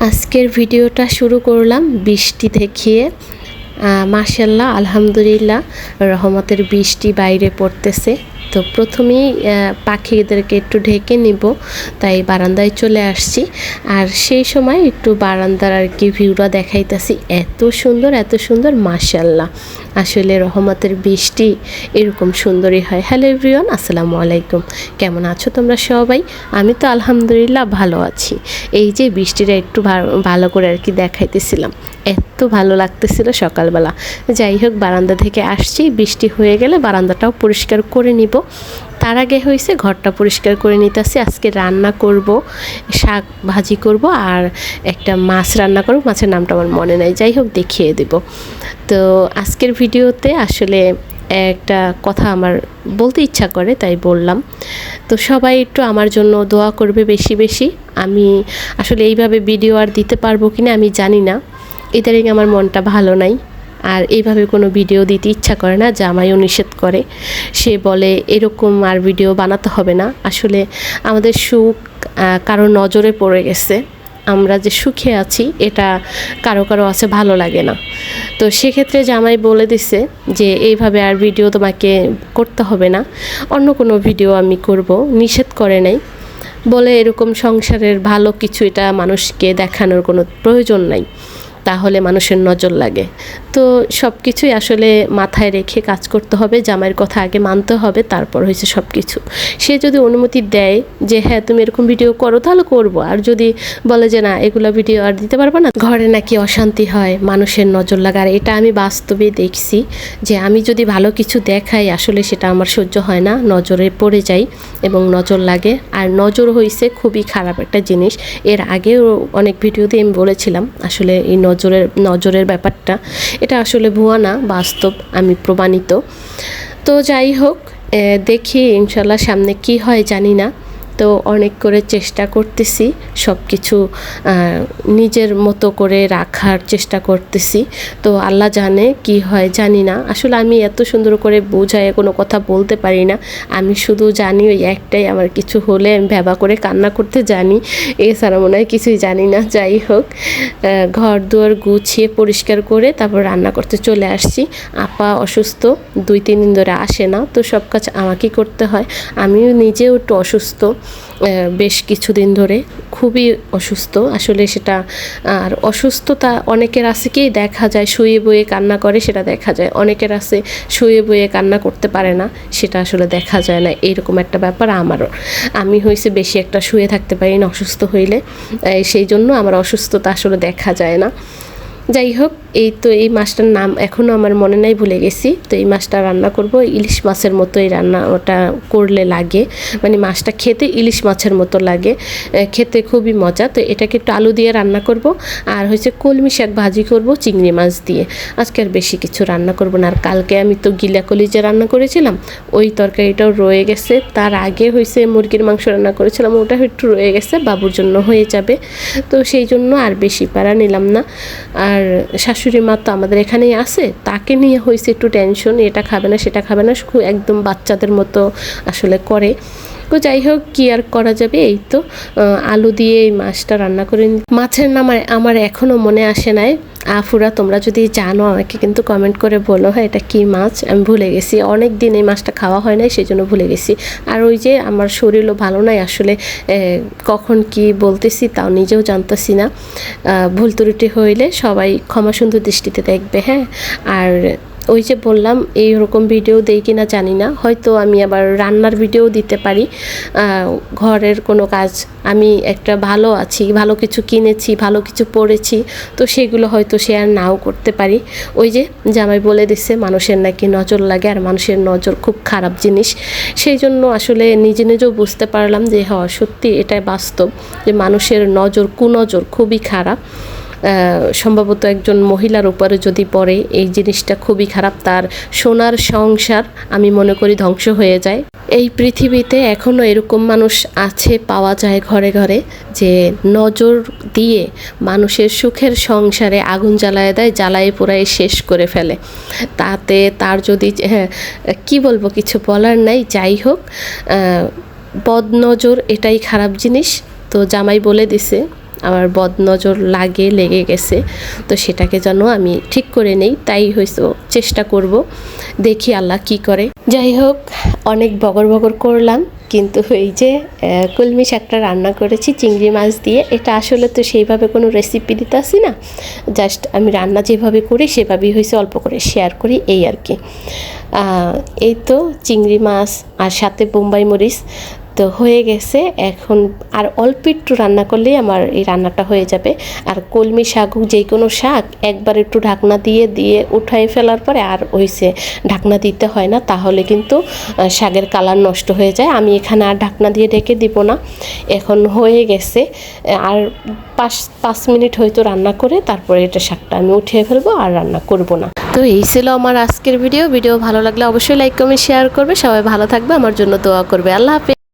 আজকের ভিডিওটা শুরু করলাম বৃষ্টি দেখিয়ে। মাশাআল্লাহ, আলহামদুলিল্লাহ, রহমতের বৃষ্টি বাইরে পড়তেছে। তো প্রথমেই পাখিদেরকে একটু ঢেকে নিব, তাই বারান্দায় চলে আসছি। আর সেই সময় একটু বারান্দার আর কি ভিউটা দেখাইতেছি। এত সুন্দর মাশাআল্লাহ, আসলে রহমতের বৃষ্টি এরকম সুন্দরই হয়। হ্যালো এভরিওয়ান, আসসালামু আলাইকুম। কেমন আছো তোমরা সবাই? আমি তো আলহামদুলিল্লাহ ভালো আছি। এই যে বৃষ্টিটা একটু ভালো করে আর কি দেখাইতেছিলাম, এত ভালো লাগতেছিল সকালবেলা। যাই হোক, বারান্দা থেকে আসছি, বৃষ্টি হয়ে গেলে বারান্দাটাও পরিষ্কার করে নিব। তার আগে হয়েছে ঘরটা পরিষ্কার করে নিতেছি। আজকে রান্না করব, শাক ভাজি করব আর একটা মাছ রান্না করব। মাছের নামটা আমার মনে নাই, যাই হোক দেখিয়ে দেব। তো আজকের ভিডিওতে আসলে একটা কথা আমার বলতে ইচ্ছা করে, তাই বললাম। তো সবাই একটু আমার জন্য দোয়া করবে বেশি বেশি। আমি আসলে এইভাবে ভিডিও আর দিতে পারবো কিনা আমি জানি না। ইদারিং আমার মনটা ভালো নাই, আর এইভাবে কোনো ভিডিও দিতে ইচ্ছা করে না, জামাইও নিষেধ করে। সে বলে এরকম আর ভিডিও বানাতে হবে না। আসলে আমাদের সুখ কারো নজরে পড়ে গেছে, আমরা যে সুখে আছি এটা কারো আছে ভালো লাগে না। তো সেক্ষেত্রে জামাই বলে দিছে যে এইভাবে আর ভিডিও তোমাকে করতে হবে না, অন্য কোনো ভিডিও আমি করব। নিষেধ করে নাই, বলে এরকম সংসারের ভালো কিছু এটা মানুষকে দেখানোর কোনো প্রয়োজন নাই, তাহলে মানুষের নজর লাগে। তো সব কিছুই আসলে মাথায় রেখে কাজ করতে হবে। জামাইয়ের কথা আগে মানতে হবে, তারপর হয়েছে সব কিছু। সে যদি অনুমতি দেয় যে হ্যাঁ তুমি এরকম ভিডিও করো, তাহলে করব। আর যদি বলে যে না এগুলো ভিডিও আর দিতে পারবো না, ঘরে নাকি অশান্তি হয়, মানুষের নজর লাগে। আর এটা আমি বাস্তবে দেখছি যে আমি যদি ভালো কিছু দেখাই, আসলে সেটা আমার সহ্য হয় না, নজরে পড়ে যাই এবং নজর লাগে। আর নজর হয়েছে খুবই খারাপ একটা জিনিস। এর আগেও অনেক ভিডিওতে আমি বলেছিলাম আসলে এই নজরের ব্যাপারটা, এটা আসলে ভুয়া না, বাস্তব, আমি প্রমাণিত। তো যাই হোক, দেখি ইনশাল্লাহ সামনে কি হয় জানি না। তো অনেক করে চেষ্টা করতেছি, সব কিছু নিজের মতো করে রাখার চেষ্টা করতেছি। তো আল্লাহ জানে কি হয় জানি না। আসলে আমি এত সুন্দর করে বোঝায় কোনো কথা বলতে পারি না। আমি শুধু জানি ওই একটাই, আমার কিছু হলে আমি ভেবা করে কান্না করতে জানি, এছাড়া মনে হয় কিছুই জানি না। যাই হোক, ঘর দুয়ার গুছিয়ে পরিষ্কার করে তারপর রান্না করতে চলে আসছি। আপা অসুস্থ, 2-3 দিন ধরে আসে না, তো সব কাজ আমাকেই করতে হয়। আমিও নিজেও একটু অসুস্থ, বেশ কিছুদিন ধরে খুবই অসুস্থ। আসলে সেটা আর অসুস্থতা অনেকের আছে কি দেখা যায় শুয়ে বয়ে কান্না করে, সেটা দেখা যায়। অনেকের আছে শুয়ে বয়ে কান্না করতে পারে না, সেটা আসলে দেখা যায় না। এইরকম একটা ব্যাপার আমারও। আমি হয়েছে বেশি একটা শুয়ে থাকতে পারি না অসুস্থ হইলে, সেই জন্য আমার অসুস্থতা আসলে দেখা যায় না। যাই হোক, এই তো এই মাছটার নাম এখনও আমার মনে নাই, ভুলে গেছি। তো এই মাছটা রান্না করব, ইলিশ মাছের মতো এই রান্না ওটা করলে লাগে, মানে মাছটা খেতে ইলিশ মাছের মতো লাগে, খেতে খুবই মজা। তো এটাকে একটু আলু দিয়ে রান্না করব, আর হচ্ছে কলমি শাক ভাজি করব চিংড়ি মাছ দিয়ে। আজকে আর বেশি কিছু রান্না করব না। আর কালকে আমি তো গিলা কলিজা রান্না করেছিলাম, ওই তরকারিটাও রয়ে গেছে। তার আগে হয়েছে মুরগির মাংস রান্না করেছিলাম, ওটা একটু রয়ে গেছে, বাবুর জন্য হয়ে যাবে। তো সেই জন্য আর বেশি প্যারা নিলাম না। আর শাশুড়ি মা তো আমাদের এখানেই আছে, তাকে নিয়ে হয়েছে একটু টেনশন, এটা খাবে না সেটা খাবে না, একদম বাচ্চাদের মতো আসলে করে। তো যাই হোক, কি আর করা যাবে। এই তো আলু দিয়ে এই মাছটা রান্না করে মাছের নাম আমার এখনও মনে আসে নাই। আফুরা তোমরা যদি জানো আমাকে কিন্তু কমেন্ট করে বলো, হ্যাঁ এটা কী মাছ, আমি ভুলে গেছি। অনেক দিন এই মাছটা খাওয়া হয় নাই, সেই জন্য ভুলে গেছি। আর ওই যে আমার শরীরও ভালো নাই, আসলে কখন কি বলতেছি তাও নিজেও জানতেছি না। ভুল ত্রুটি হইলে সবাই ক্ষমা সুন্দর দৃষ্টিতে দেখবে, হ্যাঁ। আর ওই যে বললাম এইরকম ভিডিও দেই কিনা জানি না, হয়তো আমি আবার রান্নার ভিডিও দিতে পারি, ঘরের কোনো কাজ। আমি একটা ভালো আছি, ভালো কিছু কিনেছি, ভালো কিছু পড়েছি, তো সেগুলো হয়তো শেয়ার নাও করতে পারি। ওই যে জামাই বলে দিচ্ছে মানুষের নাকি নজর লাগে, আর মানুষের নজর খুব খারাপ জিনিস। সেই জন্য আসলে নিজেও বুঝতে পারলাম যে হ্যাঁ সত্যি এটাই বাস্তব, যে মানুষের নজর, কুনজর খুবই খারাপ। সম্ভবত একজন মহিলার উপরে যদি পড়ে, এই জিনিসটা খুবই খারাপ। তার সোনার সংসার আমি মনে করি ধ্বংস হয়ে যায়। এই পৃথিবীতে এখনও এরকম মানুষ আছে, পাওয়া যায় ঘরে ঘরে, যে নজর দিয়ে মানুষের সুখের সংসারে আগুন জ্বালায় দেয়, জ্বালায় পোড়ায় শেষ করে ফেলে। তাতে তার যদি কি বলবো, কিছু বলার নাই। যাই হোক, বদনজর এটাই খারাপ জিনিস। তো জামাই বলে দিছে আমার বদনজর লেগে গেছে, তো সেটাকে যেন আমি ঠিক করে নেই, তাই হয়তো চেষ্টা করব, দেখি আল্লাহ কি করে। যাই হোক, অনেক বগর বগর করলাম, কিন্তু এই যে কলমি শাকটা রান্না করেছি চিংড়ি মাছ দিয়ে, এটা আসলে তো সেইভাবে কোনো রেসিপি দিতে আসি না, জাস্ট আমি রান্না যেভাবে করি সেভাবেই হয়েছে, অল্প করে শেয়ার করি এই আর কি। এই তো চিংড়ি মাছ আর সাথে বোম্বাই মরিচ তো হয়ে গেছে। এখন আর অল্প একটু রান্না করলেই আমার এই রান্নাটা হয়ে যাবে। আর কলমি শাক হোক যে কোনো শাক একবার একটু ঢাকনা দিয়ে উঠাই ফেলার পরে আর হয়েছে ঢাকনা দিতে হয় না, তাহলে কিন্তু শাকের কালার নষ্ট হয়ে যায়। আমি এখানে আর ঢাকনা দিয়ে ঢেকে দিব না। এখন হয়ে গেছে, আর 5 মিনিট হয়তো রান্না করে তারপরে এটা শাকটা আমি উঠিয়ে ফেলবো, আর রান্না করব না। তো এই ছিল আমার আজকের ভিডিও ভালো লাগলে অবশ্যই লাইক কমেন্ট শেয়ার করবে। সবাই ভালো থাকবে, আমার জন্য দোয়া করবে। আল্লাহ হাফেজ।